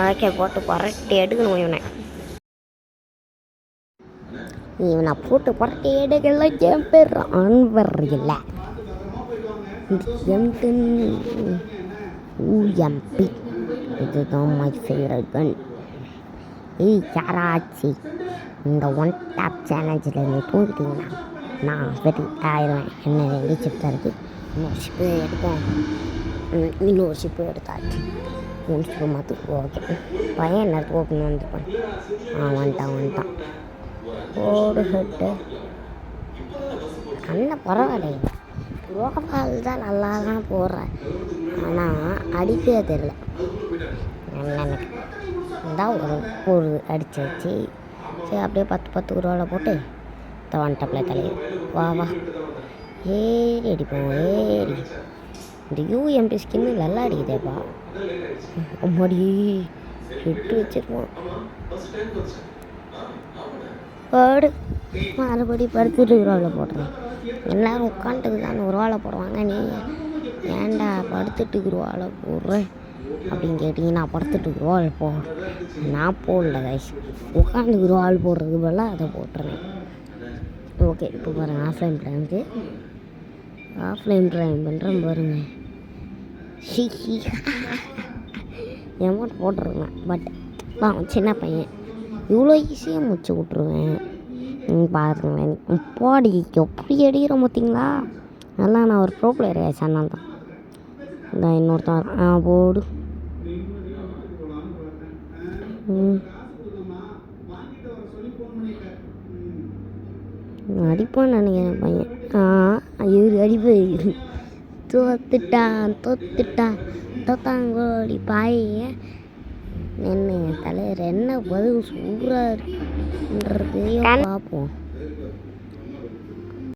Okay போட்டு புரட்டி எடுக்கணும் இவனை போட்டு புரட்டி எடுக்கல. என் பேர் அன்வர் இல்லை UMP. இதுதான் மை ஃபேவரட் கன். யாராச்சு இந்த ஒன் டேப் சேலஞ்சில் நீ தூங்கிட்டீங்கன்னா நான் வெரி ஆயிடுவேன். என்ன 2 ஷிப் தான் இருக்குது. இன்னொரு ஷிப்பு எடுப்போம். இன்னொரு ஷிப்பு எடுத்தாச்சு. 3 ஷிப்பு மாற்று. ஓகே பையன் என்ன ஓப்பன் வந்துப்பான். வந்துட்டான் ஓடு ஹெட்டு கண்ணை பரவாயில்ல. ரோபால் தான் நல்லா தான் போடுறேன். ஆனால் அடிக்கவே தெரில. எனக்கு தான் ஒரு அடிச்சாச்சு. சரி அப்படியே 10 ரூபாவில் போட்டு வந்துட்டப்பில் தலையில் வா ஏறி அடிப்போம். ஏறி இந்த UMP ஸ்கின்னு நல்லா அடிக்குதேப்பா. அம்மாடி ஹெட்டு வச்சுருப்போம். போடு மறுபடி 10 ரூபாவில் போடுறேன். எல்லோரும் உட்காந்துட்டு தானே 1 ரூபாவில் போடுவாங்க. நீ ஏன்டா 10 ரூபாவில் போடுறேன் அப்படின்னு கேட்டிங்கன்னா 10 ரூபாவில் நான் போடல கைஸ். உட்காந்து 1 ரூபாவில் போடுறதுக்கு பதிலாக அதை போட்டுறேன். ஓகே இப்போ பாருங்கள் ஆஃப்லைன் ட்ரைவ் பண்ணுறேன் பாருங்கள். எமௌண்ட் போட்டுருவேன். பட் சின்ன பையன் இவ்வளோ ஈஸியாக முடிச்சு விட்ருவேன். பாருங்களேன் போடி எப்படி அடிக்கிறோம் பார்த்தீங்களா. அதெல்லாம் நான் ஒரு ப்ரோ பிளேயர் அதனால தான். இந்த இன்னொருத்தன் போடு அடிப்பான்னு நினைக்கிறேன் பையன். இவர் அடிப்பார். தோத்தாங்கோடி பையன். என்ன தலைவர் என்ன பதில் சொல்கிறாருன்றதையும் பார்ப்போம்.